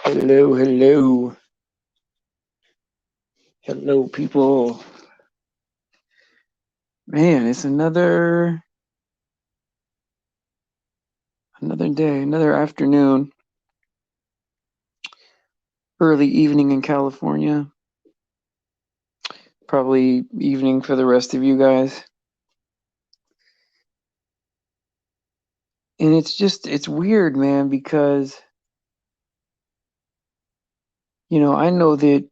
Hello, hello, hello, people. Man, it's another day, another afternoon, early evening in California. Probably evening for the rest of you guys. And it's weird, man, because I know that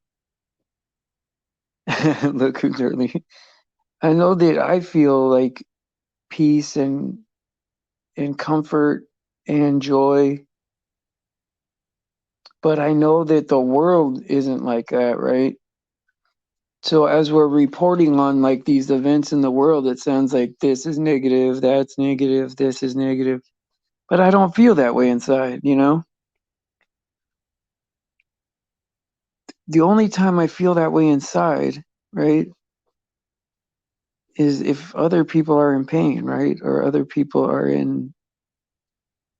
look who's early. I know that I feel like peace and comfort and joy, but I know that the world isn't like that, right? So as we're reporting on like these events in the world, it sounds like this is negative, that's negative, this is negative. But I don't feel that way inside. The only time I feel that way inside, right, is if other people are in pain, right? Or other people are in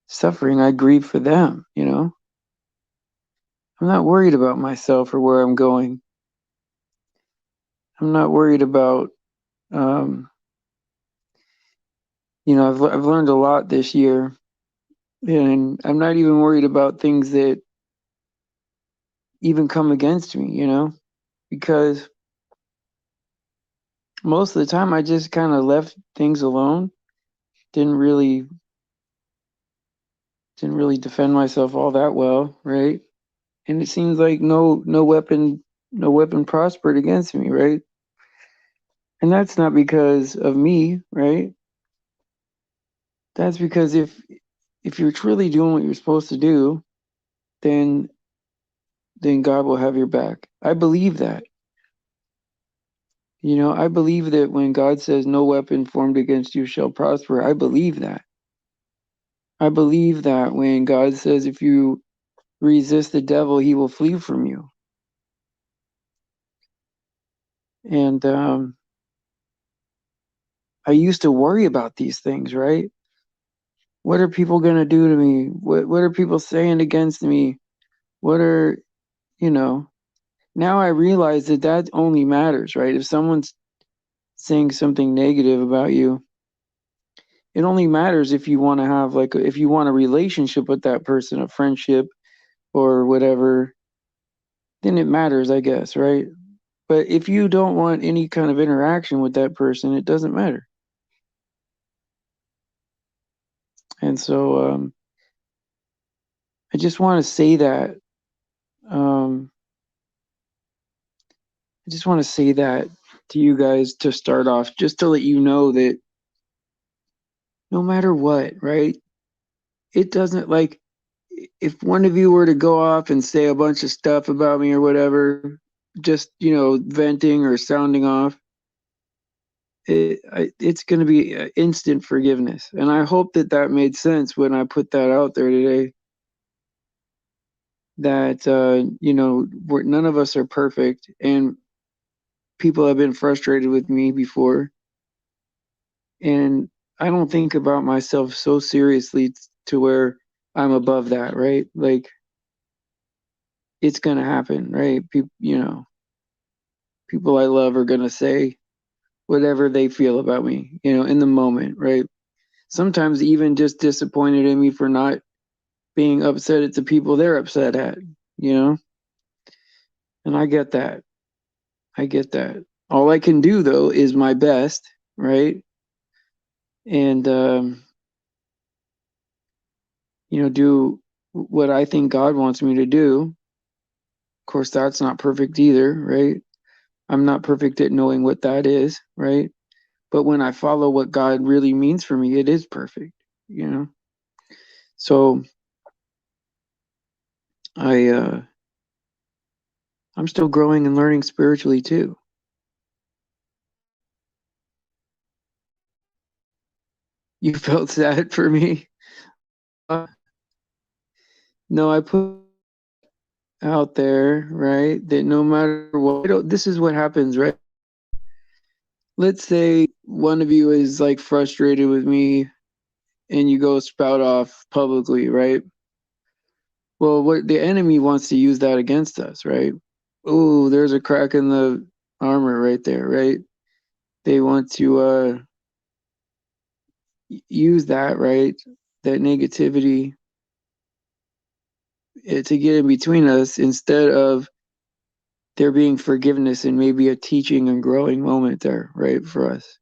suffering, I grieve for them. I'm not worried about myself or where I'm going. I'm not worried about um I've learned a lot this year, and I'm not even worried about things that even come against me, because most of the time I just kind of left things alone. Didn't really didn't really defend myself all that well, right? And it seems like no weapon prospered against me, right? And that's not because of me, right? That's because if you're truly doing what you're supposed to do, then then God will have your back. I believe that. I believe that when God says no weapon formed against you shall prosper, I believe that. I believe that when God says if you resist the devil, he will flee from you. And I used to worry about these things, right? What are people going to do to me? What are people saying against me? What are, you know, Now I realize that that only matters, right? If someone's saying something negative about you, it only matters if you want to have if you want a relationship with that person, a friendship or whatever, then it matters, I guess, right? But if you don't want any kind of interaction with that person, it doesn't matter. And so I just want to say that. Um, I just want to say that to you guys to start off, just to let you know that no matter what, right? It doesn't like if one of you were to go off and say a bunch of stuff about me or whatever, just, venting or sounding off, it's going to be instant forgiveness. And I hope that that made sense when I put that out there today. That none of us are perfect, and people have been frustrated with me before, and I don't think about myself so seriously to where I'm above that, right? Like it's gonna happen, right? People I love are gonna say whatever they feel about me, in the moment, right? Sometimes even just disappointed in me for not being upset at the people they're upset at, you know? And I get that. I get that. All I can do though is my best, right? And do what I think God wants me to do. Of course, that's not perfect either, right? I'm not perfect at knowing what that is, right? But when I follow what God really means for me, it is perfect, you know? So I I'm still growing and learning spiritually too. You felt sad for me? Uh, no, I put out there, right? That no matter what, this is what happens, right? Let's say one of you is like frustrated with me and you go spout off publicly, right? Well, what the enemy wants to use that against us, right? Oh, there's a crack in the armor right there, right? They want to use that, right? That negativity to get in between us instead of there being forgiveness and maybe a teaching and growing moment there, right, for us.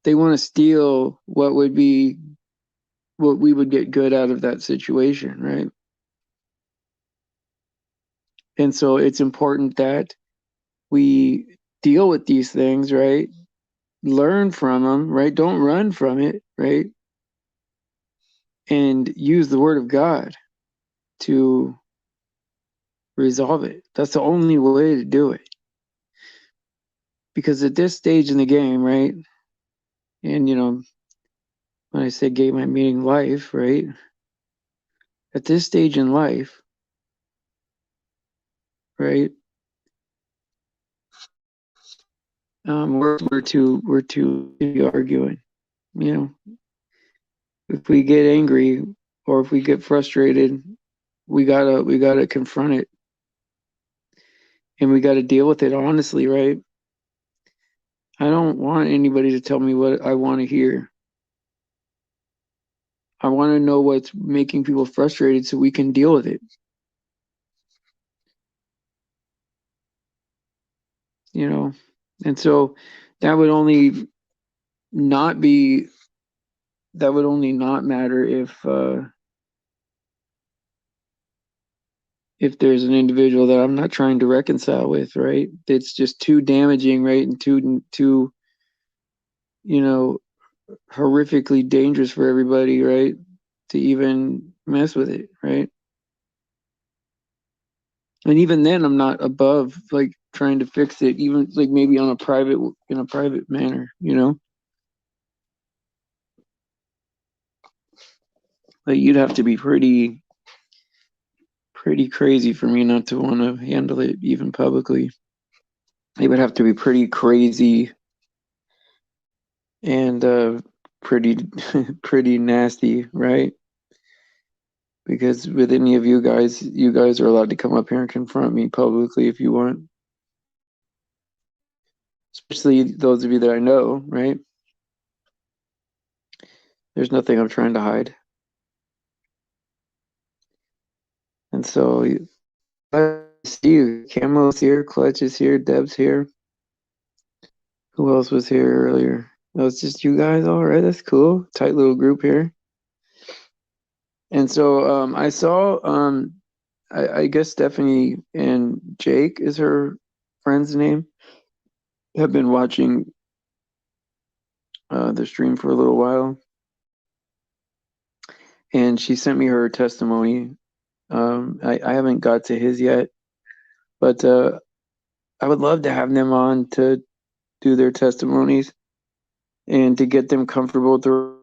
They want to steal what would be what we would get good out of that situation, right? And so it's important that we deal with these things, right? Learn from them, right? Don't run from it, right? And use the word of God to resolve it. That's the only way to do it. Because at this stage in the game, right? And when I say game, I'm meaning life, right? At this stage in life, right? We're to be arguing. You know, if we get angry or if we get frustrated, we gotta confront it and we gotta deal with it honestly, right? I don't want anybody to tell me what I want to hear. I want to know what's making people frustrated so we can deal with it. You know, and so that would only not be that would only not matter if there's an individual that I'm not trying to reconcile with, right? It's just too damaging, right? And too, you know, horrifically dangerous for everybody, right? To even mess with it, right? And even then I'm not above like trying to fix it, even like maybe on a private in a private manner, Like you'd have to be pretty crazy for me not to want to handle it even publicly. It would have to be pretty crazy and pretty pretty nasty, right? Because with any of you guys are allowed to come up here and confront me publicly if you want. Especially those of you that I know, right? There's nothing I'm trying to hide. And so I see you. Camo's here, Clutch is here, Deb's here. Who else was here earlier? That was just you guys. All right, that's cool. Tight little group here. And so I saw, I guess Stephanie and Jake is her friend's name, have been watching the stream for a little while. And she sent me her testimony. I haven't got to his yet, but I would love to have them on to do their testimonies and to get them comfortable with the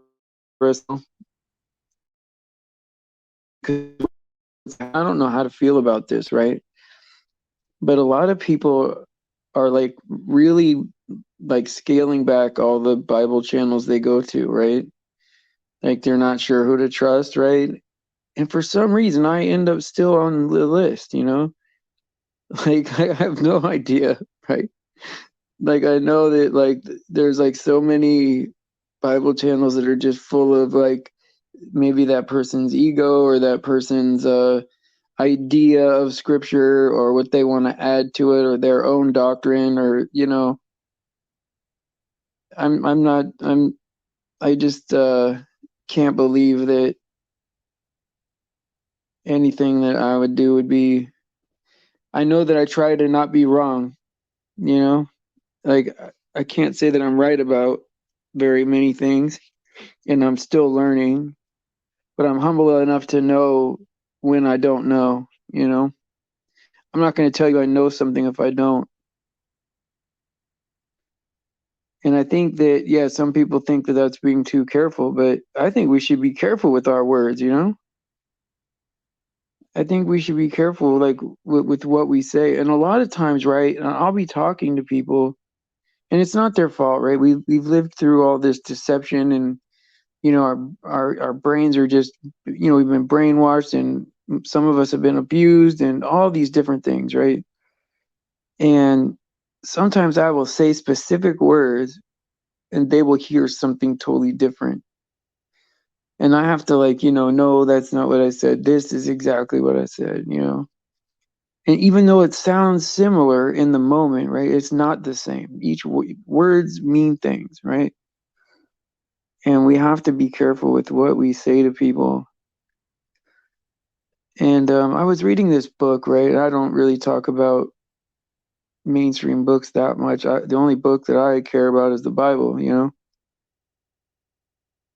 rest. Because I don't know how to feel about this, right? But a lot of people are like really like scaling back all the Bible channels they go to, right? Like they're not sure who to trust, right? And for some reason, I end up still on the list, Like I have no idea, right? Like I know that like there's like so many Bible channels that are just full of like maybe that person's ego or that person's idea of scripture or what they want to add to it or their own doctrine or I'm not I just can't believe that anything that I would do would be. I know that I try to not be wrong, you know? Like I can't say that I'm right about very many things and I'm still learning, but I'm humble enough to know when I don't know? I'm not going to tell you I know something if I don't. And I think that, yeah, some people think that that's being too careful, but I think we should be careful with our words. I think we should be careful, like, with what we say. And a lot of times, right, and I'll be talking to people, and it's not their fault, right? We've lived through all this deception, and our brains are just, we've been brainwashed, and Some of us have been abused and all these different things, right? And sometimes I will say specific words and they will hear something totally different. And I have to, like, no, that's not what I said. This is exactly what I said. And even though it sounds similar in the moment, right? It's not the same. Each words mean things, right? And we have to be careful with what we say to people. And I was reading this book, right? I don't really talk about mainstream books that much. The only book that I care about is the Bible.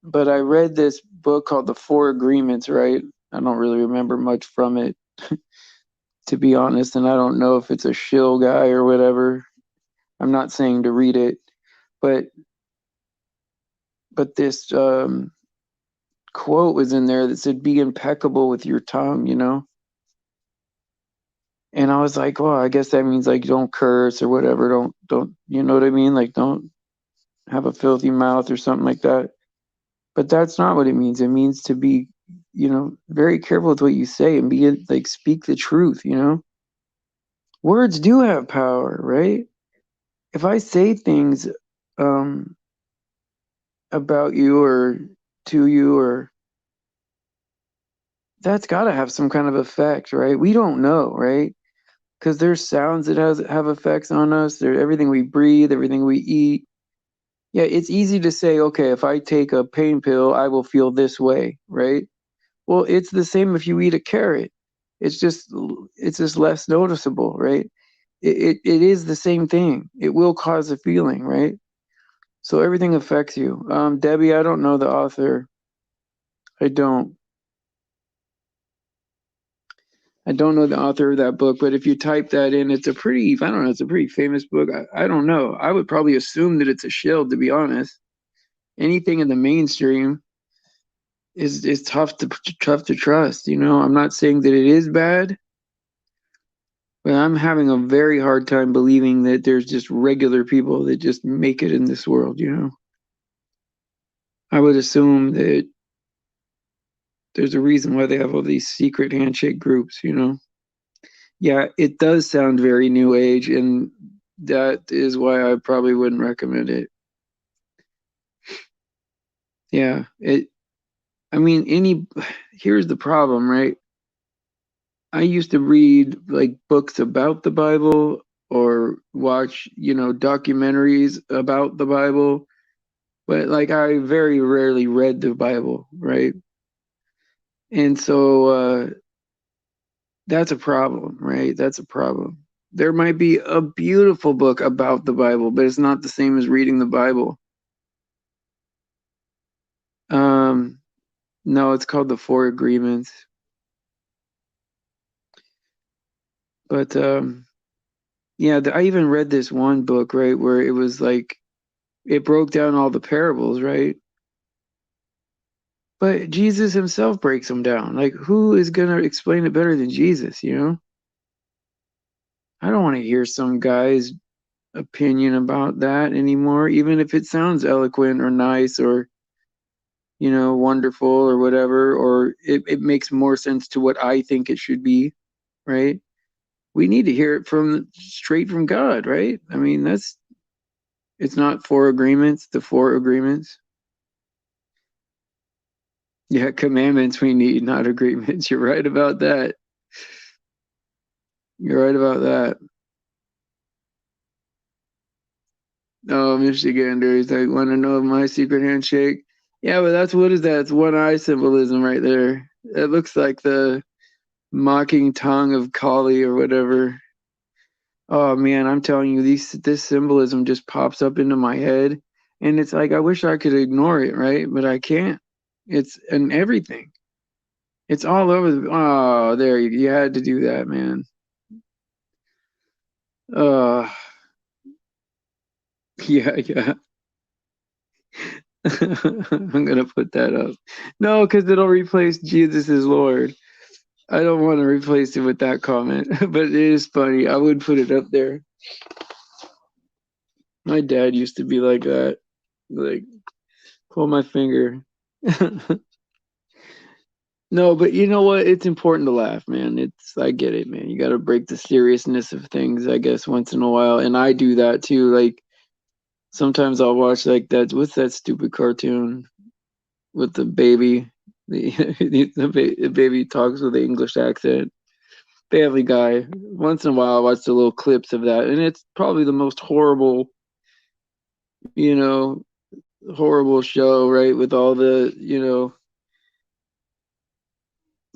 But I read this book called The Four Agreements, right? I don't really remember much from it, to be honest, and I don't know if it's a shill guy or whatever. I'm not saying to read it, but this quote was in there that said, "Be impeccable with your tongue." And I was like, well, I guess that means like don't curse or whatever. Don't, you know what I mean? Like don't have a filthy mouth or something like that. But that's not what it means. It means to be, very careful with what you say and be like speak the truth. Words do have power, right? If I say things um about you or to you, or that's got to have some kind of effect, right? We don't know, right? Because there's sounds that have effects on us. There's everything we breathe, everything we eat. Yeah, it's easy to say, okay, if I take a pain pill, I will feel this way, right? Well, it's the same if you eat a carrot. It's just less noticeable, right? It is the same thing. It will cause a feeling, right? So everything affects you. Debbie, I don't know the author. I don't. I don't know the author of that book, but if you type that in, I don't know, it's a pretty famous book. I don't know. I would probably assume that it's a shill, to be honest. Anything in the mainstream is tough to trust. I'm not saying that it is bad, but I'm having a very hard time believing that there's just regular people that just make it in this world. I would assume that there's a reason why they have all these secret handshake groups. Yeah, it does sound very new age, and that is why I probably wouldn't recommend it. Yeah, I mean, here's the problem, right? I used to read like books about the Bible or watch, documentaries about the Bible, but like I very rarely read the Bible, right? And so that's a problem, right? That's a problem. There might be a beautiful book about the Bible, but it's not the same as reading the Bible. Um, no, it's called The Four Agreements. But yeah, I even read this one book, right, where it was like it broke down all the parables, right? But Jesus himself breaks them down. Like, who is going to explain it better than Jesus? I don't want to hear some guy's opinion about that anymore, even if it sounds eloquent or nice or, wonderful or whatever, or it makes more sense to what I think it should be, right? We need to hear it straight from God, right? I mean, it's not four agreements, the four agreements. Yeah, commandments we need, not agreements. You're right about that. You're right about that. Oh, Michigander, he's like, want to know my secret handshake? Yeah, but what is that? It's one eye symbolism right there. It looks like the mocking tongue of Kali or whatever. Oh man, I'm telling you, this symbolism just pops up into my head, and it's like I wish I could ignore it, right? But I can't. It's in everything. It's all over oh, there you had to do that, man. Uh yeah, yeah. I'm gonna put that up. No, because it'll replace Jesus is Lord. I don't want to replace it with that comment, but it is funny. I would put it up there. My dad used to be like that. Like, pull my finger. No, but you know what? It's important to laugh, man. I get it, man. You got to break the seriousness of things, I guess, once in a while. And I do that too. Like sometimes I'll watch like that. What's that stupid cartoon with the baby? The, the baby talks with the English accent. Family Guy. Once in a while, I watch the little clips of that, and it's probably the most horrible, you know, horrible show, right? With all the,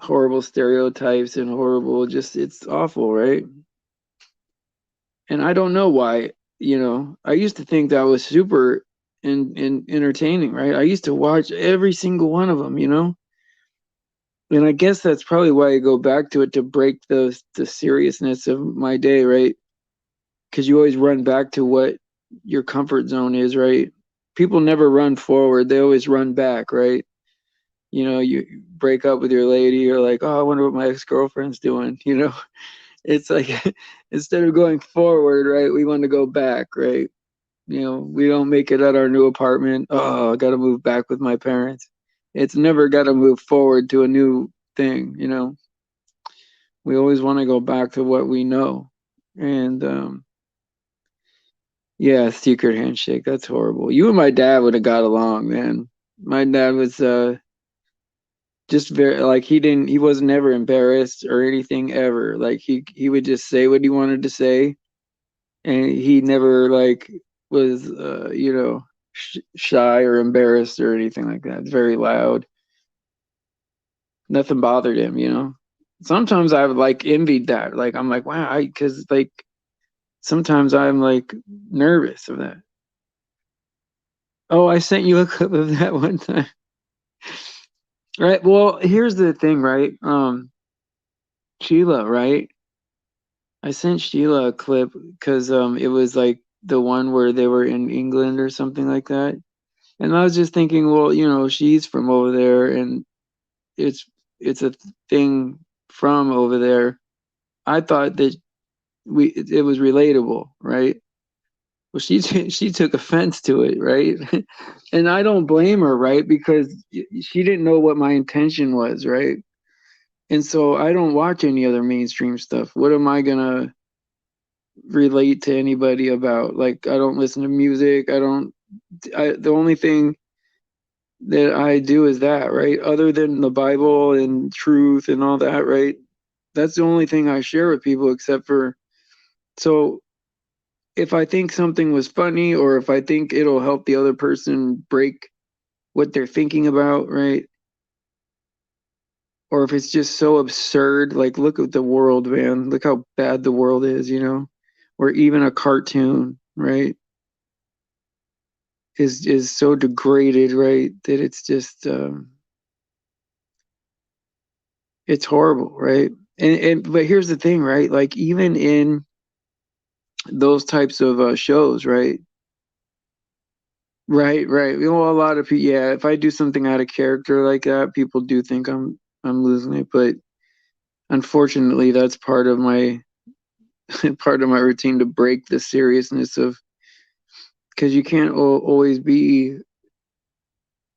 horrible stereotypes and horrible, just it's awful, right? And I don't know why, I used to think that was super in entertaining, right? I used to watch every single one of them, and I guess that's probably why I go back to it to break the seriousness of my day, right? Because you always run back to what your comfort zone is, right? People never run forward; they always run back, right? You break up with your lady, you're like, oh, I wonder what my ex-girlfriend's doing, It's like instead of going forward, right, we want to go back, right? We don't make it at our new apartment. Oh, I got to move back with my parents. It's never got to move forward to a new thing. We always want to go back to what we know. And yeah, secret handshake. That's horrible. You and my dad would have got along, man. My dad was just very like he was never embarrassed or anything ever. Like he would just say what he wanted to say, and he never like was shy or embarrassed or anything like that. Very loud. Nothing bothered him. Sometimes I would like envied that. Like I'm like, wow, I because like sometimes I'm like nervous of that. Oh, I sent you a clip of that one time. Right. Well, here's the thing, right? Sheila, right? I sent Sheila a clip because it was like the one where they were in England or something like that. And I was just thinking, well, she's from over there and it's it's a thing from over there. I thought that it was relatable, right? Well, she took offense to it, right? And I don't blame her, right? Because she didn't know what my intention was, right? And so I don't watch any other mainstream stuff. What am I gonna relate to anybody about? Like I don't listen to music. The only thing that I do is that, right? Other than the Bible and truth and all that, right? That's the only thing I share with people except for so if I think something was funny or if I think it'll help the other person break what they're thinking about, right? Or if it's just so absurd, like look at the world, man. Look how bad the world is. Or even a cartoon, right? Is so degraded, right? That it's just it's horrible, right? And but here's the thing, right? Like even in those types of shows, right? Right, right. A lot of people, yeah, if I do something out of character like that, people do think I'm losing it, but unfortunately, that's part of my part of my routine to break the seriousness of because you can't always be.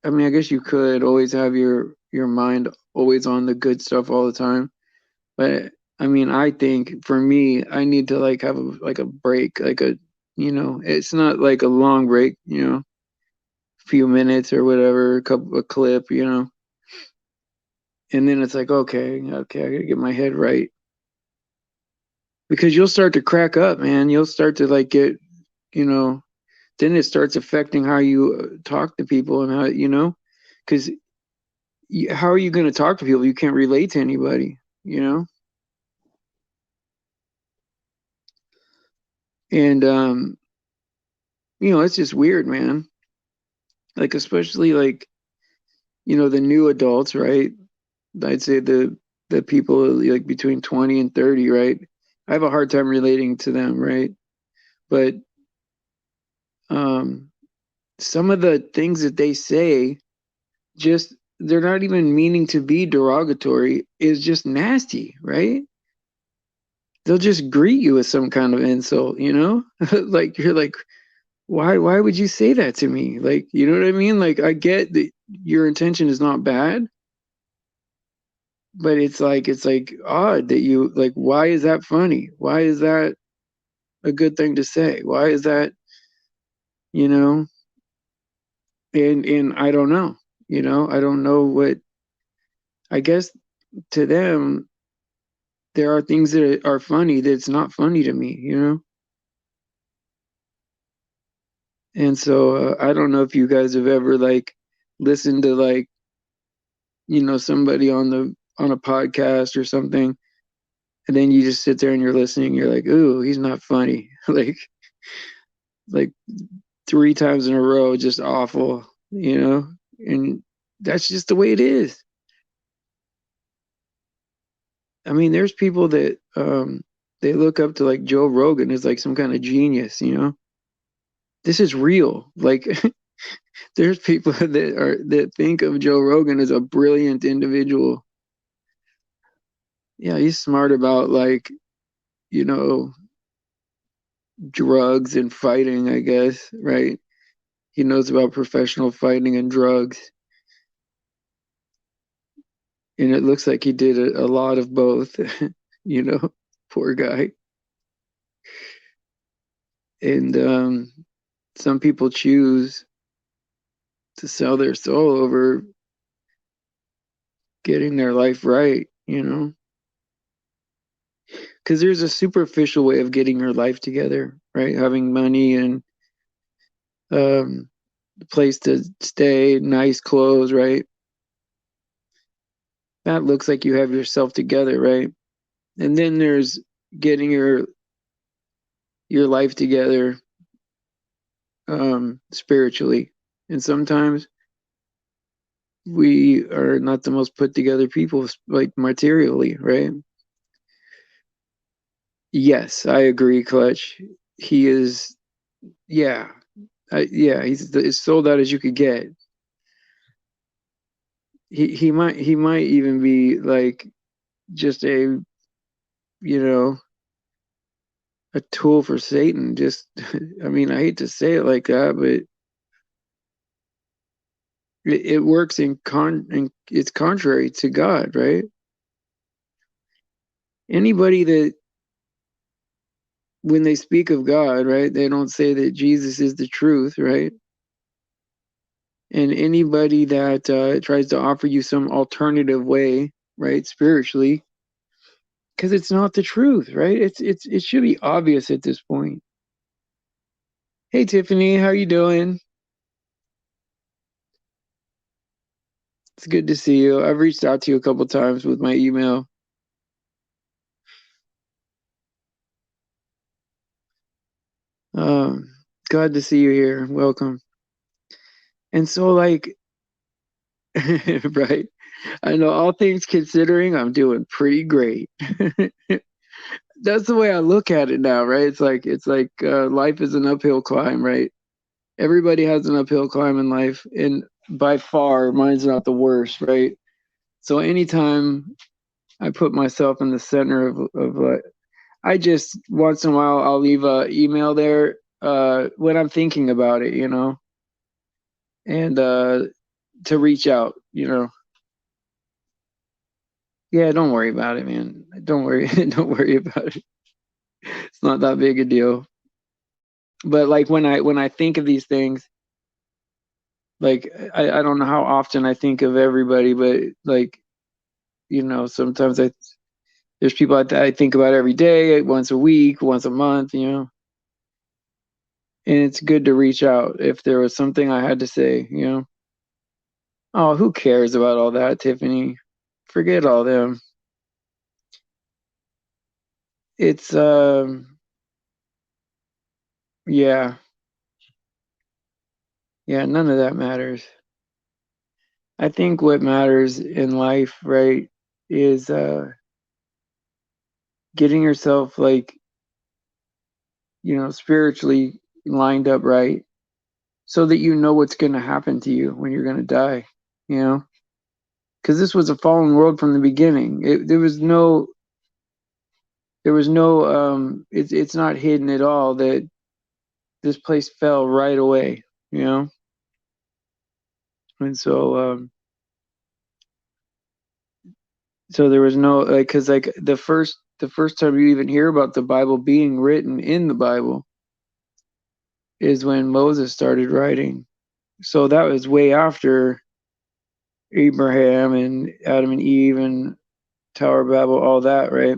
I mean, I guess you could always have your mind always on the good stuff all the time, but I mean, I think for me, I need to like have a break, like it's not like a long break, few minutes or whatever, a clip, and then it's like, okay, okay, I gotta get my head right because you'll start to crack up, man. You'll start to like get, you know, then it starts affecting how you talk to people and because how are you going to talk to people? You can't relate to anybody, and it's just weird, man. Like especially like the new adults, right? I'd say the people like between 20 and 30, right? I have a hard time relating to them, right? But um some of the things that they say just they're not even meaning to be derogatory is just nasty, right? They'll just greet you with some kind of insult. Like you're like, why would you say that to me? Like, you know what I mean? Like I get that your intention is not bad, but it's like odd that you like, why is that funny? Why is that a good thing to say? Why is that, you know? And I don't know, I don't know what, I guess to them there are things that are funny that's not funny to me. And so I don't know if you guys have ever like listened to like, somebody on a podcast or something, and then you just sit there and you're listening, you're like, ooh, he's not funny. like 3 times in a row, just awful. And that's just the way it is. I mean, there's people that they look up to like Joe Rogan as like some kind of genius. This is real. Like there's people that think of Joe Rogan as a brilliant individual. Yeah, he's smart about like, you know, drugs and fighting, I guess, right? He knows about professional fighting and drugs. And it looks like he did a lot of both, you know, poor guy. And some people choose to sell their soul over getting their life right. Because there's a superficial way of getting your life together, right? Having money and um, a place to stay, nice clothes, right? That looks like you have yourself together, right? And then there's getting your life together spiritually. And sometimes we are not the most put together people, like materially, right? Yes, I agree, Clutch. He is, yeah, yeah, he's as sold out as you could get. He might even be like just you know a tool for Satan. Just, I mean, I hate to say it like that, but it works in it's contrary to God, right? Anybody that when they speak of God, right, they don't say that Jesus is the truth, right? And anybody that tries to offer you some alternative way, right, spiritually, because it's not the truth, right? It should be obvious at this point. Hey Tiffany, how you doing? It's good to see you. I've reached out to you a couple times with my email. Um, Glad to see you here. Welcome. And so, like, right? I know all things considering, I'm doing pretty great. That's the way I look at it now, right? It's like life is an uphill climb, right? Everybody has an uphill climb in life, and by far, mine's not the worst, right? So anytime I put myself in the center of I just once in a while I'll leave a email there when I'm thinking about it, and to reach out. Yeah, don't worry about it, man. Don't worry, don't worry about it. It's not that big a deal. But like when I think of these things, like I don't know how often I think of everybody, but like sometimes there's people I think about every day, once a week, once a month. And it's good to reach out if there was something I had to say. Oh, who cares about all that, Tiffany? Forget all them. It's yeah, yeah, none of that matters. I think what matters in life, right, is getting yourself like, spiritually lined up right so that you know what's going to happen to you when you're going to die, you know? Because this was a fallen world from the beginning. There was no it's not hidden at all that this place fell right away. And so So there was no like, because like the first time you even hear about the Bible being written in the Bible is when Moses started writing. So that was way after Abraham and Adam and Eve and Tower of Babel, all that, right?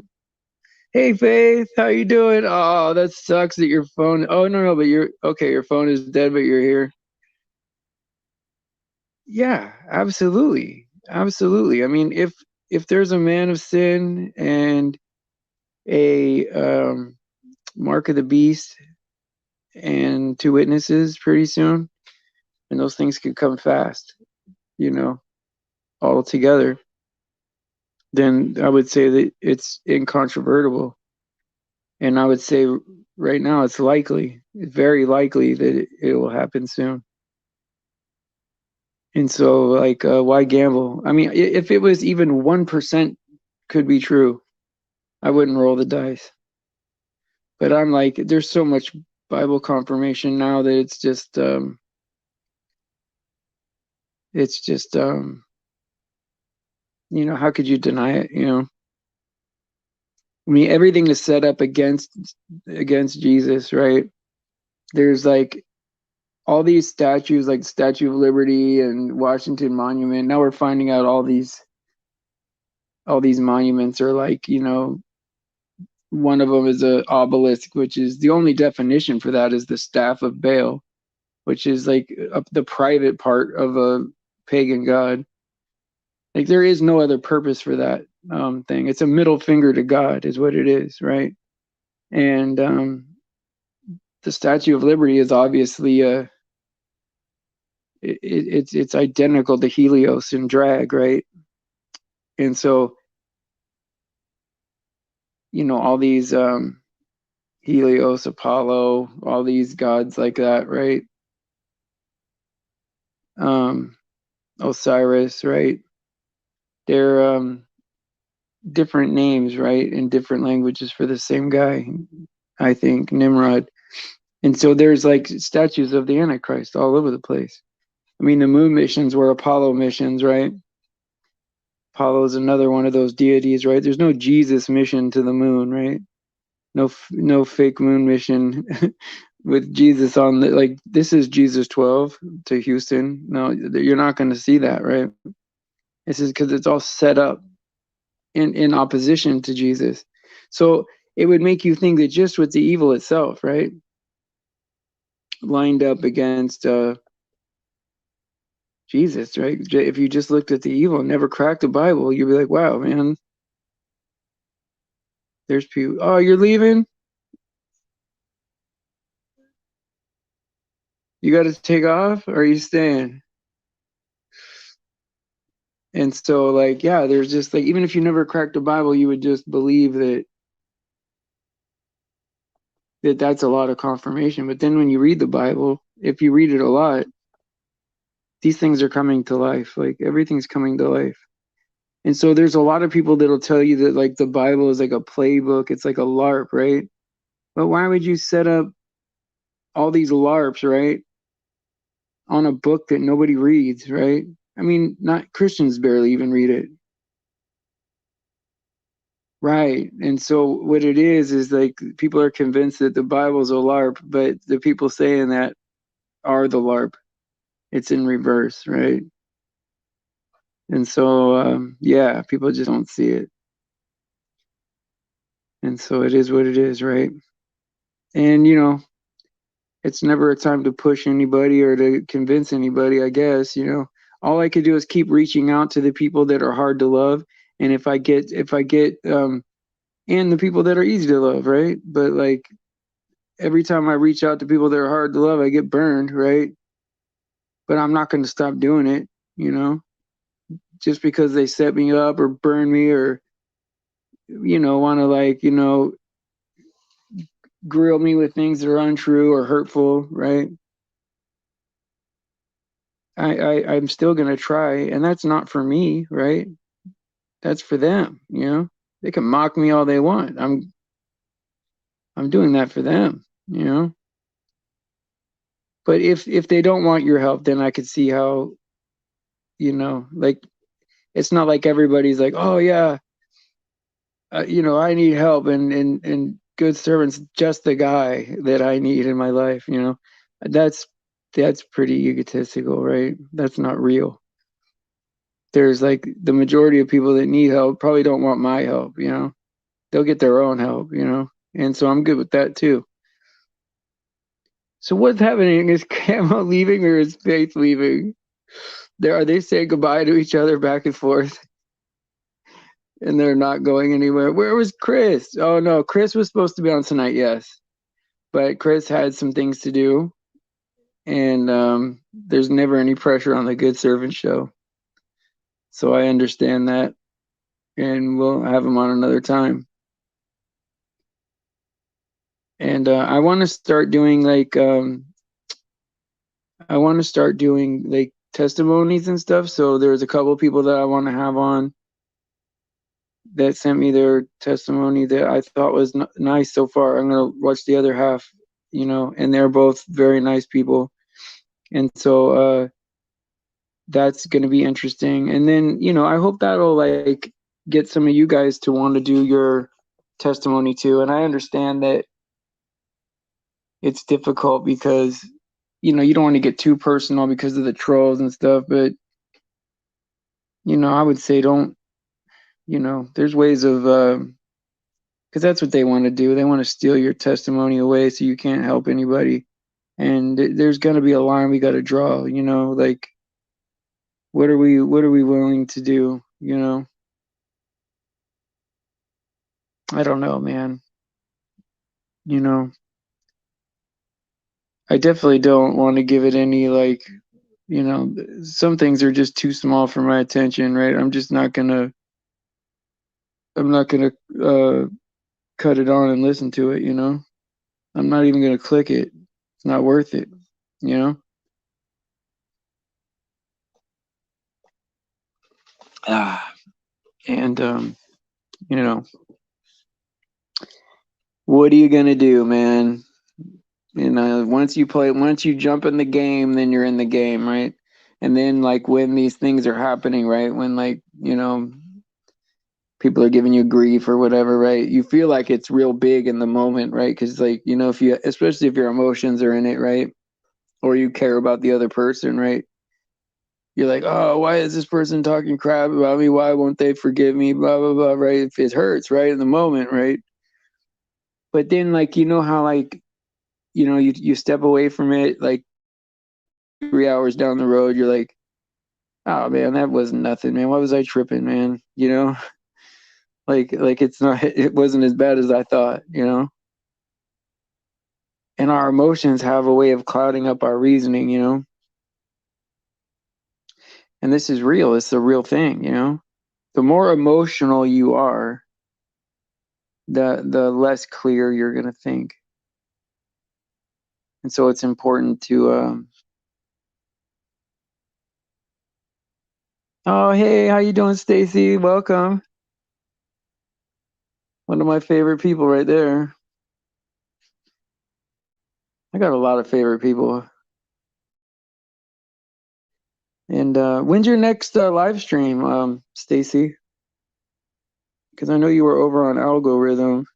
Hey Faith, how you doing? Oh, that sucks that your phone. Oh no, but you're okay. Your phone is dead, but you're here. Yeah, absolutely, absolutely. I mean, if there's a man of sin and a mark of the beast and two witnesses pretty soon, and those things could come fast, you know, all together, then I would say that it's incontrovertible. And I would say right now it's very likely that it will happen soon. And so, like, why gamble? I mean, if it was even 1% could be true, I wouldn't roll the dice. But I'm like, there's so much Bible confirmation now that it's just, how could you deny it? I mean, everything is set up against Jesus, right? There's like all these statues, like Statue of Liberty and Washington Monument. Now we're finding out all these monuments are like, one of them is a obelisk, which is the only definition for that is the staff of Baal, which is like the private part of a pagan god. Like there is no other purpose for that thing. It's a middle finger to God, is what it is, right? And the Statue of Liberty is obviously it's identical to Helios and Drag, right? And so all these Helios, Apollo, all these gods like that, right? Um, Osiris, right? They're different names, right, in different languages for the same guy. I think Nimrod. And so there's like statues of the Antichrist all over the place. I mean, the moon missions were Apollo missions, right? Apollo is another one of those deities, right? There's no Jesus mission to the moon, right? No fake moon mission with Jesus on the like. This is Jesus 12 to Houston. No, you're not going to see that, right? This is because it's all set up in opposition to Jesus. So it would make you think that just with the evil itself, right, lined up against Jesus, right? If you just looked at the evil and never cracked the Bible, you'd be like, wow, man, there's people. Oh, you're leaving? You got to take off? Or are you staying? And so, like, yeah, there's just like, even if you never cracked the Bible, you would just believe that that's a lot of confirmation. But then when you read the Bible, if you read it a lot, these things are coming to life. Like everything's coming to life. And so there's a lot of people that'll tell you that like the Bible is like a playbook, it's like a LARP, right? But why would you set up all these LARPs, right, on a book that nobody reads, right? I mean, not Christians barely even read it. Right. And so what it is like people are convinced that the Bible's a LARP, but the people saying that are the LARP. It's in reverse, right? And so yeah, people just don't see it. And so it is what it is, right? And it's never a time to push anybody or to convince anybody, I guess. All I could do is keep reaching out to the people that are hard to love. And if I get and the people that are easy to love, right? But like every time I reach out to people that are hard to love, I get burned, right? But I'm not going to stop doing it, you know, just because they set me up or burn me or, want to like, grill me with things that are untrue or hurtful, right? I'm still gonna try, and that's not for me, right? That's for them, They can mock me all they want. I'm doing that for them. But if they don't want your help, then I could see how, like It's not like everybody's like, oh yeah, I need help, and good servant's just the guy that I need in my life. That's that's pretty egotistical, right? That's not real. There's like the majority of people that need help probably don't want my help. They'll get their own help. And so I'm good with that too. So what's happening? Is Camo leaving or is Faith leaving? Are they saying goodbye to each other back and forth? And they're not going anywhere. Where was Chris? Oh no, Chris was supposed to be on tonight, yes. But Chris had some things to do, and there's never any pressure on the Good Servant show. So I understand that, and we'll have him on another time. And I want to start doing like testimonies and stuff. So there's a couple people that I want to have on that sent me their testimony that I thought was nice so far. I'm gonna watch the other half, and they're both very nice people, and so that's gonna be interesting. And then I hope that'll like get some of you guys to want to do your testimony too. And I understand that it's difficult because you don't want to get too personal because of the trolls and stuff, but I would say don't. There's ways of because that's what they want to do. They want to steal your testimony away so you can't help anybody. And there's going to be a line we got to draw. Like what are we willing to do? I don't know, man. I definitely don't want to give it any like some things are just too small for my attention, right? I'm not gonna cut it on and listen to it. I'm not even gonna click it. It's not worth it. you know ah and you know what are you gonna do, man? Once you jump in the game, then you're in the game, right? And then like when these things are happening, right? When like people are giving you grief or whatever, right? You feel like it's real big in the moment, right? Because like if you, especially if your emotions are in it, right? Or you care about the other person, right? You're like, oh, why is this person talking crap about me? Why won't they forgive me? Blah blah blah, right? If it hurts, right, in the moment, right? But then like how like you step away from it like 3 hours down the road, you're like, oh man, that was nothing, man. Why was I tripping, man? Like it wasn't as bad as I thought. And our emotions have a way of clouding up our reasoning. And this is real. It's a real thing. The more emotional you are, the less clear you're gonna think. And so it's important to oh hey, how you doing, Stacy? Welcome. One of my favorite people right there. I got a lot of favorite people. And when's your next live stream, Stacy? Because I know you were over on Algorithm.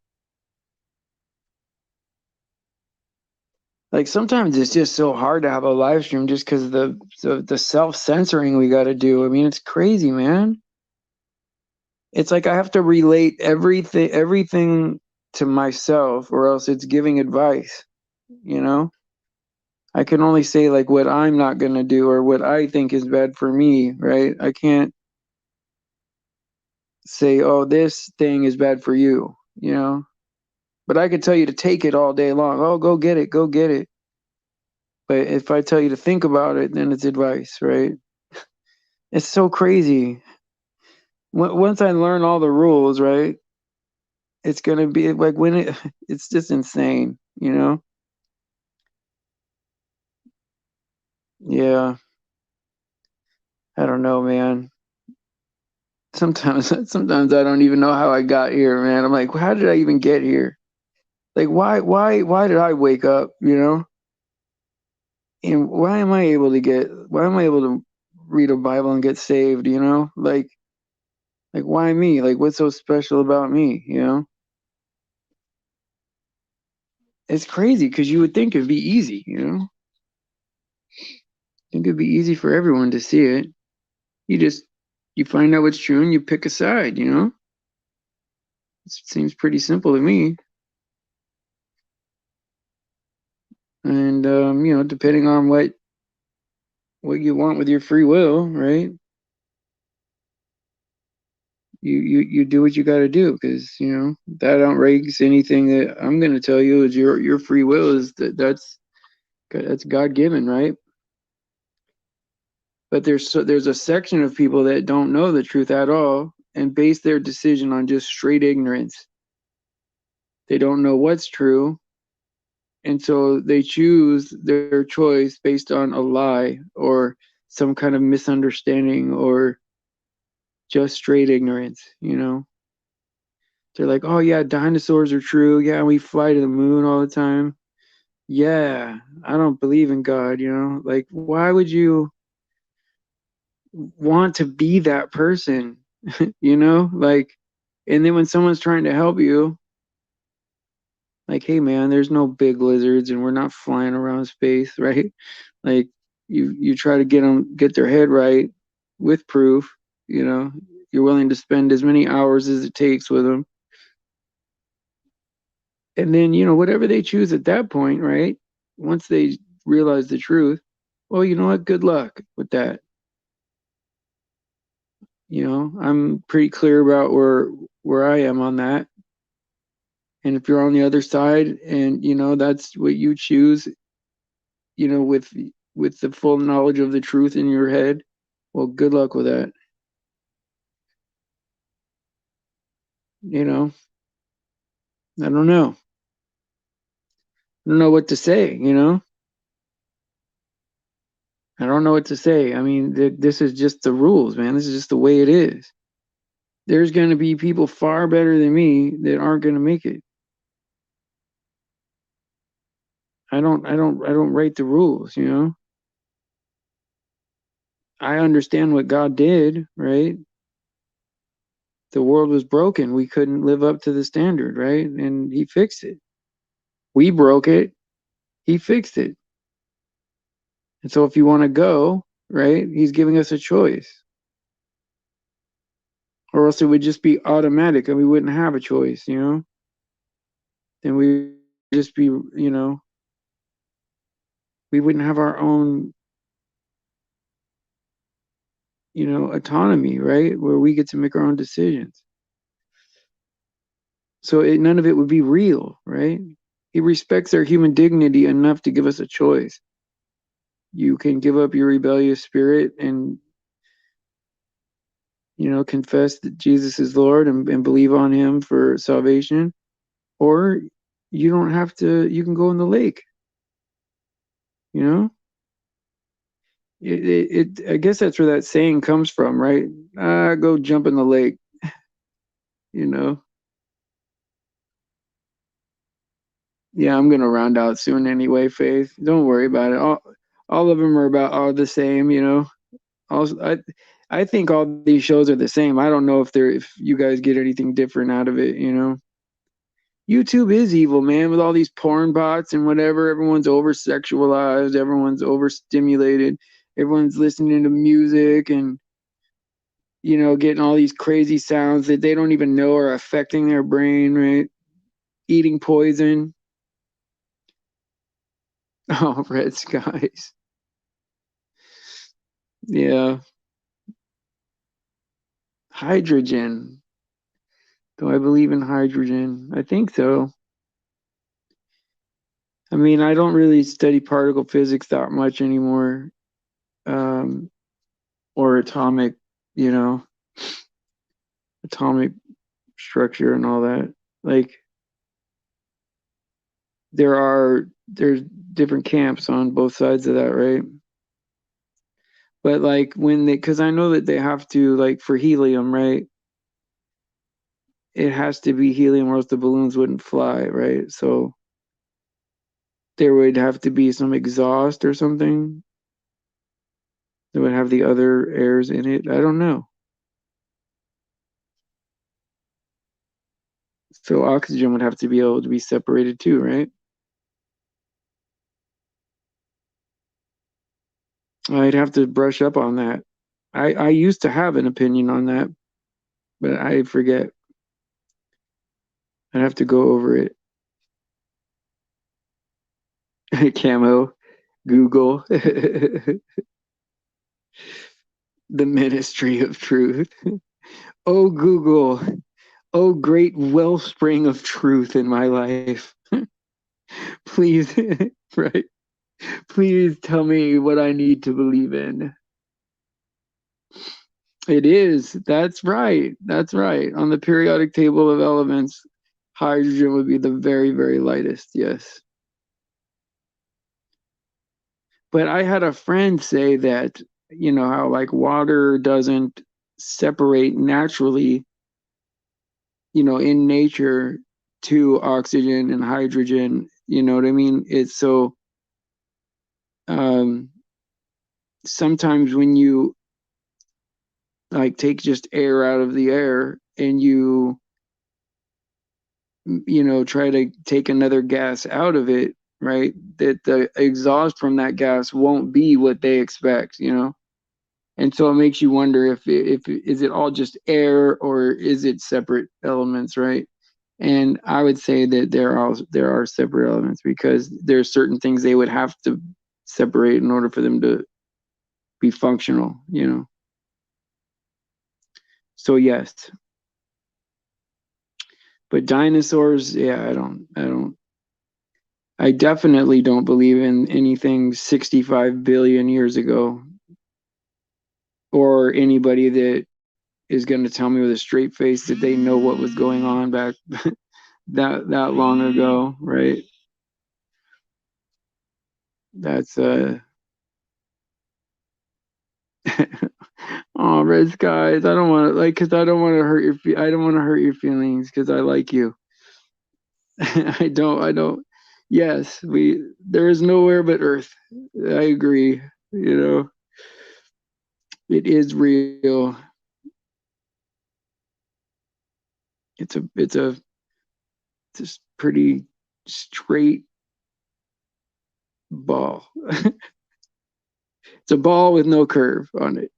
Like sometimes it's just so hard to have a live stream just because of the self-censoring we got to do. I mean, it's crazy, man. It's like I have to relate everything to myself, or else it's giving advice. You know, I can only say like what I'm not gonna do or what I think is bad for me, right? I can't say, oh, this thing is bad for you. But I could tell you to take it all day long. Oh, go get it, go get it. But if I tell you to think about it, then it's advice, right? It's so crazy. Once I learn all the rules, right, it's gonna be like it's just insane. Yeah, I don't know, man. Sometimes I don't even know how I got here, man. I'm like, how did I even get here? Like, why did I wake up? And why am I able to read a Bible and get saved? Like, Like, why me? Like, what's so special about me? You know, it's crazy because you would think it'd be easy. You know, think it'd be easy for everyone to see it. You just you find out what's true and you pick a side. You know, it seems pretty simple to me. And you know, depending on what you want with your free will, right? You do what you got to do because you know that outranks anything that I'm going to tell you. Is your free will is that's God given, right? But there's a section of people that don't know the truth at all and base their decision on just straight ignorance. They don't know what's true, and so they choose their choice based on a lie or some kind of misunderstanding or just straight ignorance, you know. They're like, oh yeah, dinosaurs are true. Yeah, we fly to the moon all the time. Yeah, I don't believe in God, you know? Like, why would you want to be that person? You know? Like, and then when someone's trying to help you, like, hey man, there's no big lizards and we're not flying around space, right? Like, you try to get their head right with proof, you know? You're willing to spend as many hours as it takes with them. And then, you know, whatever they choose at that point, right? Once they realize the truth, well, you know what? Good luck with that. You know, I'm pretty clear about where I am on that. And if you're on the other side and you know that's what you choose, you know, with the full knowledge of the truth in your head, well, good luck with that. You know, I don't know. I don't know what to say, you know? I don't know what to say. I mean, this is just the rules, man. This is just the way it is. There's going to be people far better than me that aren't going to make it. I don't write the rules, you know. I understand what God did, right? The world was broken. We couldn't live up to the standard, right? And he fixed it. We broke it. He fixed it. And so if you want to go, right, he's giving us a choice. Or else it would just be automatic and we wouldn't have a choice, you know? Then we just be, you know, we wouldn't have our own, you know, autonomy, right? Where we get to make our own decisions. So none of it would be real, right? He respects our human dignity enough to give us a choice. You can give up your rebellious spirit and, you know, confess that Jesus is Lord and believe on him for salvation, or you don't have to, you can go in the lake, you know? I guess that's where that saying comes from, right? Go jump in the lake, you know? Yeah, I'm gonna round out soon anyway, Faith. Don't worry about it. All of them are about all the same, you know. Also, I think all these shows are the same. I don't know if you guys get anything different out of it, you know. YouTube is evil, man, with all these porn bots and whatever. Everyone's over sexualized, everyone's overstimulated, everyone's listening to music and you know, getting all these crazy sounds that they don't even know are affecting their brain, right? Eating poison. Oh, red skies. Yeah. Hydrogen. Do I believe in hydrogen? I think so. I mean, I don't really study particle physics that much anymore, um, or atomic, you know, atomic structure and all that. Like, there's different camps on both sides of that, right? But like because I know that they have to like for helium, right? It has to be helium or else the balloons wouldn't fly, right? So there would have to be some exhaust or something that would have the other airs in it. I don't know. So oxygen would have to be able to be separated too, right? I'd have to brush up on that. I used to have an opinion on that, but I forget. I'd have to go over it. Camo, Google, the Ministry of Truth. Oh, Google. Oh, great wellspring of truth in my life. Please, right? Please tell me what I need to believe in. It is. That's right. That's right. On the periodic table of elements, hydrogen would be the very, very lightest. Yes. But I had a friend say that, how like water doesn't separate naturally, in nature to oxygen and hydrogen. You know what I mean? It's so um, sometimes when you like take just air out of the air and try to take another gas out of it, right? That the exhaust from that gas won't be what they expect. And so it makes you wonder if is it all just air or is it separate elements, right? And I would say that there are separate elements because there are certain things they would have to separate in order for them to be functional. So yes, but dinosaurs, yeah, I definitely don't believe in anything 65 billion years ago or anybody that is going to tell me with a straight face that they know what was going on back that long ago, right? That's oh, red skies. I don't want to like because I don't want to hurt I don't want to hurt your feelings because I like you. I don't. Yes, there is nowhere but Earth. I agree. It is real. It's a just pretty straight ball. It's a ball with no curve on it.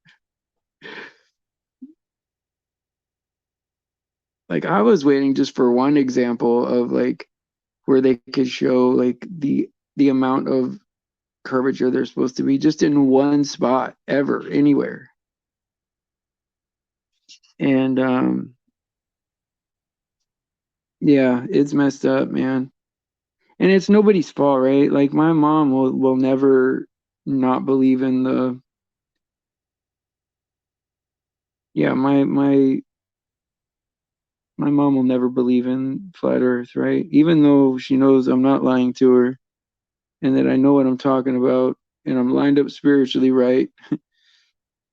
Like I was waiting just for one example of like where they could show like the amount of curvature there's supposed to be just in one spot ever anywhere. And yeah, it's messed up, man. And it's nobody's fault, right? Like my mom will never not believe in the yeah, my mom will never believe in flat earth, right? Even though she knows I'm not lying to her and that I know what I'm talking about and I'm lined up spiritually right.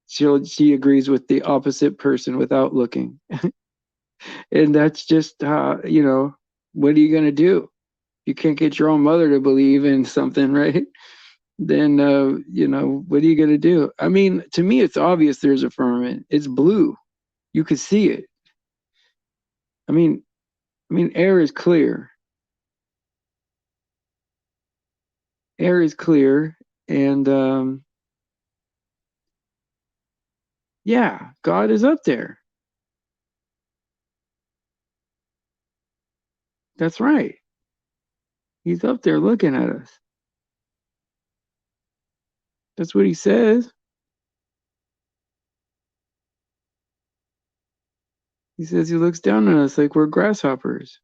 She agrees with the opposite person without looking. And that's just what are you going to do? You can't get your own mother to believe in something, right? Then what are you going to do? I mean, to me it's obvious there's a firmament. It's blue. You could see it. I mean, air is clear. Air is clear and yeah, God is up there. That's right. He's up there looking at us. That's what he says. He says he looks down on us like we're grasshoppers.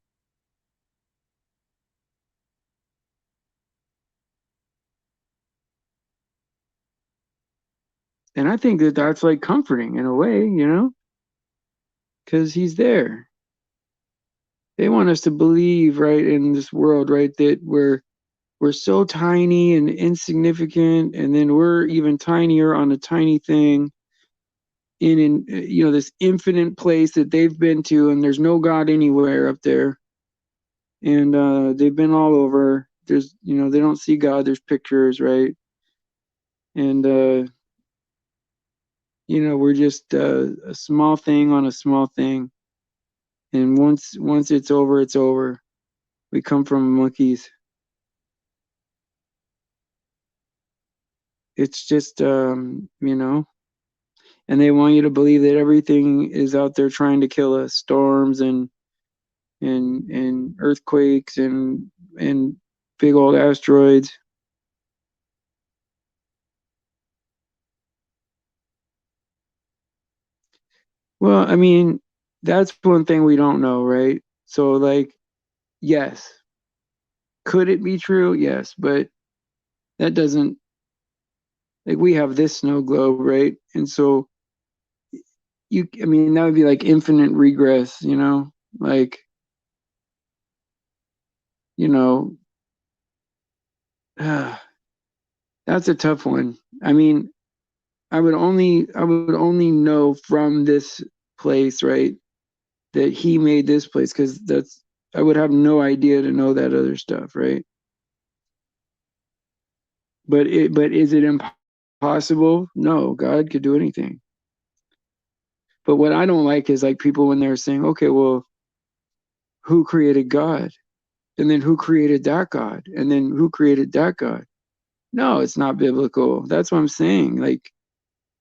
And I think that that's like comforting in a way, because he's there. They want us to believe, right, in this world, right, that we're so tiny and insignificant, and then we're even tinier on a tiny thing in this infinite place that they've been to, and there's no God anywhere up there. And they've been all over. They don't see God. There's pictures, right? And we're just a small thing on a small thing, And once it's over, it's over. We come from monkeys. It's just and they want you to believe that everything is out there trying to kill us. Storms and earthquakes and big old asteroids. Well, I mean, that's one thing we don't know, right? So like, yes. Could it be true? Yes, but that doesn't like we have this snow globe, right? And so I mean, that would be like infinite regress, Like, you know, that's a tough one. I mean, I would only know from this place, right, that he made this place because that's I would have no idea to know that other stuff, right? But is it impossible? No, God could do anything. But what I don't like is like people when they're saying, okay, well, who created God? And then who created that God? And then who created that God? No, it's not biblical. That's what I'm saying. Like,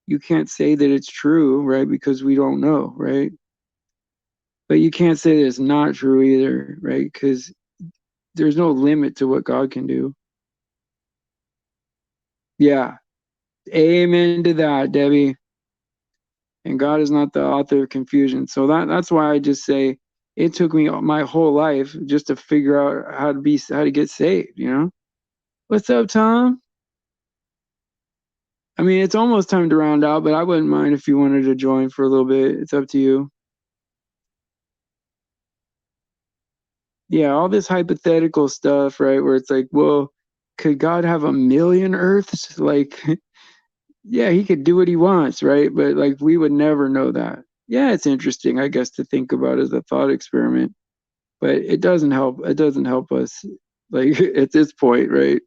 you can't say that it's true, right? Because we don't know, right? But you can't say that it's not true either, right? Because there's no limit to what God can do. Yeah. Amen to that, Debbie. And God is not the author of confusion. So that's why I just say it took me my whole life just to figure out how to get saved. What's up, Tom? I mean, it's almost time to round out, but I wouldn't mind if you wanted to join for a little bit. It's up to you. Yeah, all this hypothetical stuff, right? Where it's like, well, could God have a million Earths? Like, yeah, he could do what he wants, right? But like, we would never know that. Yeah, it's interesting, I guess, to think about as a thought experiment, but it doesn't help. It doesn't help us, like, at this point, right?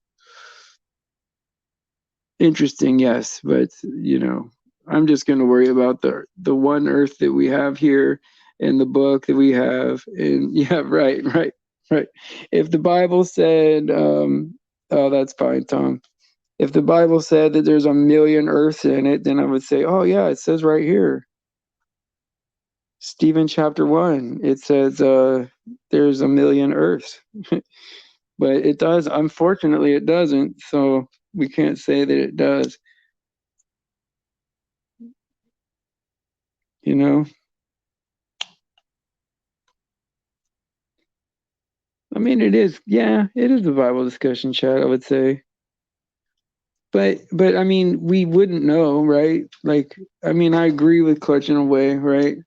Interesting, yes, but I'm just going to worry about the one Earth that we have here and the book that we have, and yeah, right, right, right. If the Bible said, oh, that's fine, Tom. If the Bible said that there's a million Earths in it, then I would say, oh yeah, it says right here, Stephen chapter 1. It says there's a million Earths, but it does. Unfortunately, it doesn't. So we can't say that it does. You know. I mean, it is. Yeah, it is a Bible discussion chat, I would say. But I mean, we wouldn't know, right? Like, I mean, I agree with Clutch in a way, right?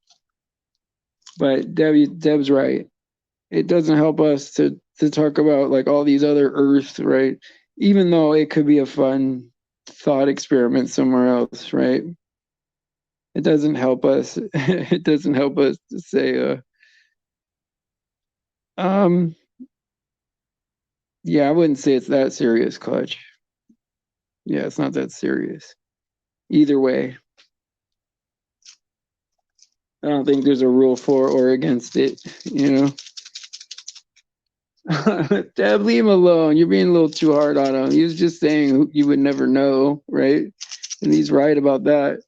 But Deb's right. It doesn't help us to talk about like all these other Earths, right? Even though it could be a fun thought experiment somewhere else, right? It doesn't help us. It doesn't help us to say, um, yeah, I wouldn't say it's that serious, Clutch. Yeah, it's not that serious. Either way, I don't think there's a rule for or against it, you know. Deb, leave him alone. You're being a little too hard on him. He was just saying you would never know, right? And he's right about that.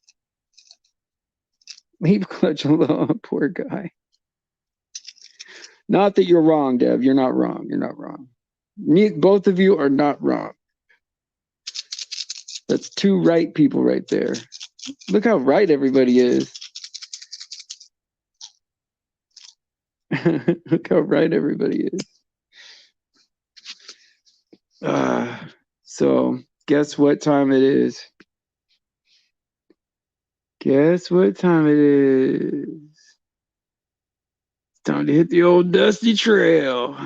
Leave Clutch alone, poor guy. Not that you're wrong, Deb. You're not wrong. You're not wrong. Both of you are not wrong. That's two right people right there. Look how right everybody is. Look how right everybody is. So guess what time it is? Guess what time it is? It's time to hit the old dusty trail.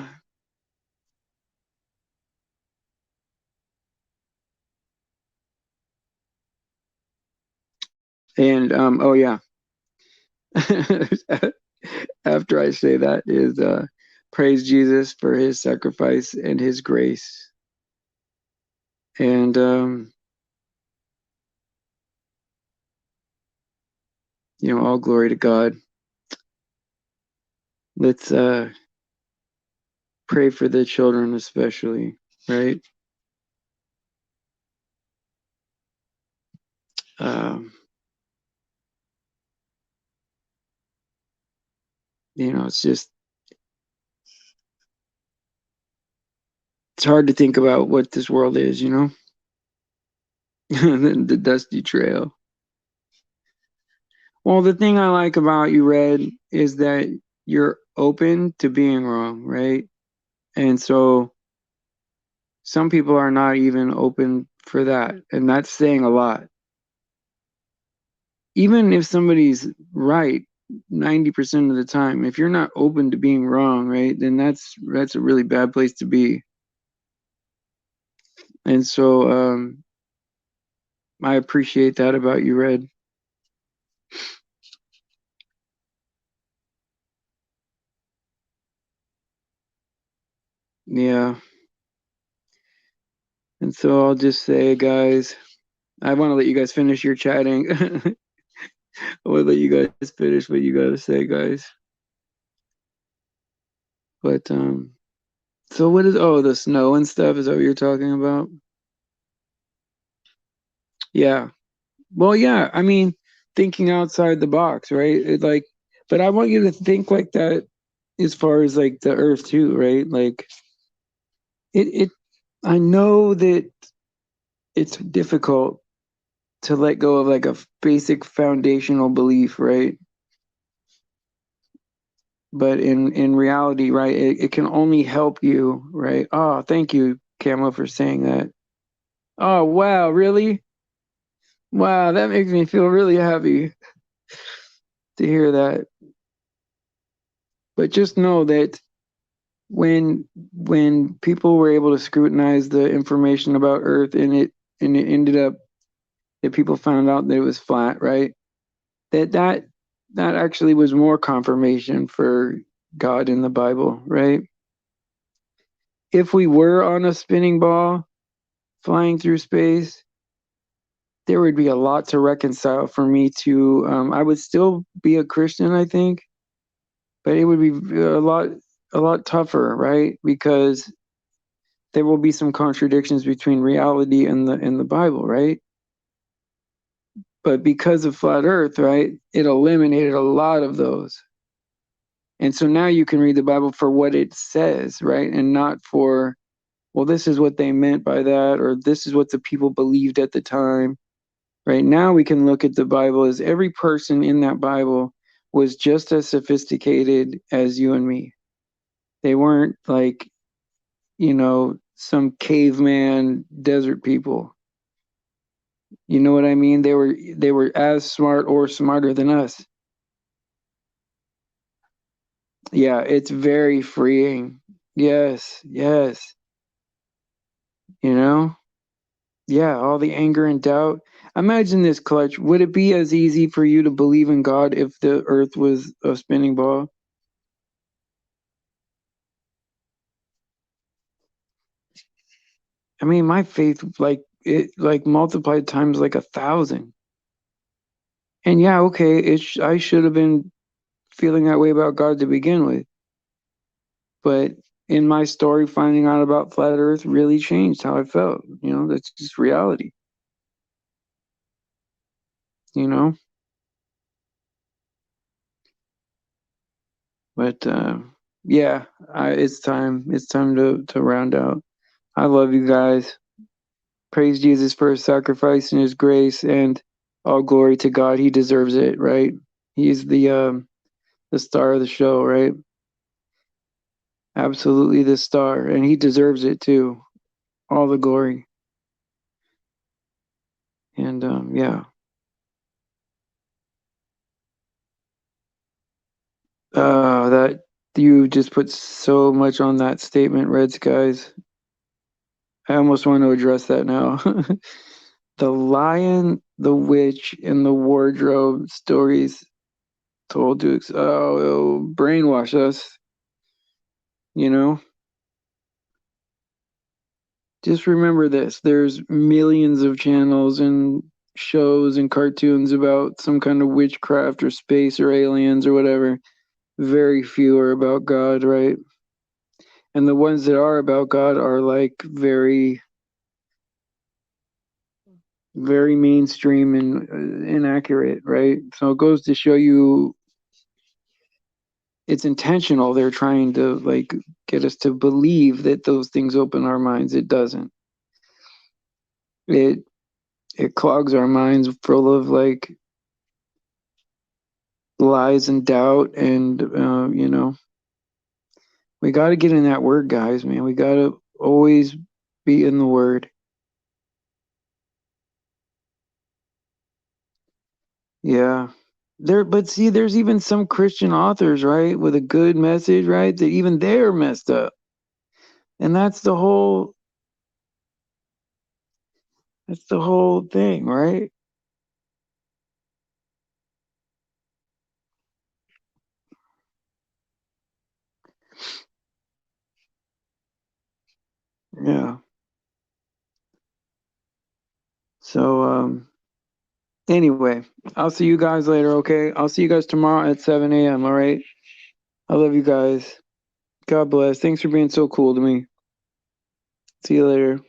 And oh yeah. After I say that is praise Jesus for his sacrifice and his grace. And all glory to God. let's pray for the children especially, right? Um, it's just it's hard to think about what this world is, the dusty trail. Well, the thing I like about you, Red, is that you're open to being wrong, right? And so some people are not even open for that, and that's saying a lot. Even if somebody's right 90% of the time, if you're not open to being wrong, right, then that's a really bad place to be. And so I appreciate that about you, Red. Yeah. And so I'll just say, guys, I want to let you guys finish your chatting. I want to let you guys finish what you got to say, guys. But so what is the snow and stuff? Is that what you're talking about? Yeah. Well, yeah. I mean, thinking outside the box, right? But I want you to think like that as far as like the Earth too, right? Like it. I know that it's difficult to let go of like a basic foundational belief, right? But in reality, right, it can only help you, right? Oh, thank you, Camo, for saying that. Oh, wow, really? Wow, that makes me feel really happy to hear that. But just know that when people were able to scrutinize the information about Earth and it ended up that people found out that it was flat, right? That actually was more confirmation for God in the Bible, right? If we were on a spinning ball flying through space, there would be a lot to reconcile for me to I would still be a Christian, I think, but it would be a lot tougher, right? Because there will be some contradictions between reality and the Bible, right? But because of flat earth, right, it eliminated a lot of those. And so now you can read the Bible for what it says, right? And not for, well, this is what they meant by that, or this is what the people believed at the time. Right now, we can look at the Bible as every person in that Bible was just as sophisticated as you and me. They weren't like, some caveman desert people. You know what I mean? They were as smart or smarter than us. Yeah, it's very freeing. Yes, yes. You know? Yeah, all the anger and doubt. Imagine this, Clutch. Would it be as easy for you to believe in God if the earth was a spinning ball? I mean, my faith like multiplied times like 1,000. And yeah, okay, I should have been feeling that way about God to begin with. But in my story, finding out about flat Earth really changed how I felt. That's just reality. You know, but yeah, it's time. It's time to round out. I love you guys. Praise Jesus for his sacrifice and his grace, and all glory to God. He deserves it, right? He's the star of the show, right? Absolutely the star, and he deserves it too. All the glory. And yeah. That you just put so much on that statement, Reds guys. I almost want to address that now. The lion, the witch, and the wardrobe stories told to brainwash us, you know? Just remember this. There's millions of channels and shows and cartoons about some kind of witchcraft or space or aliens or whatever. very few are about God, right? And the ones that are about God are like very, very mainstream and inaccurate, right? So it goes to show you it's intentional. They're trying to like get us to believe that those things open our minds. It doesn't. It it clogs our minds full of like lies and doubt, and we got to get in that word, guys, man. We got to always be in the word. Yeah. But see, there's even some Christian authors, right, with a good message, right, that even they're messed up. And that's the whole thing, right? Yeah. So anyway, I'll see you guys later, okay? I'll see you guys tomorrow at 7 a.m., all right? I love you guys. God bless. Thanks for being so cool to me. See you later.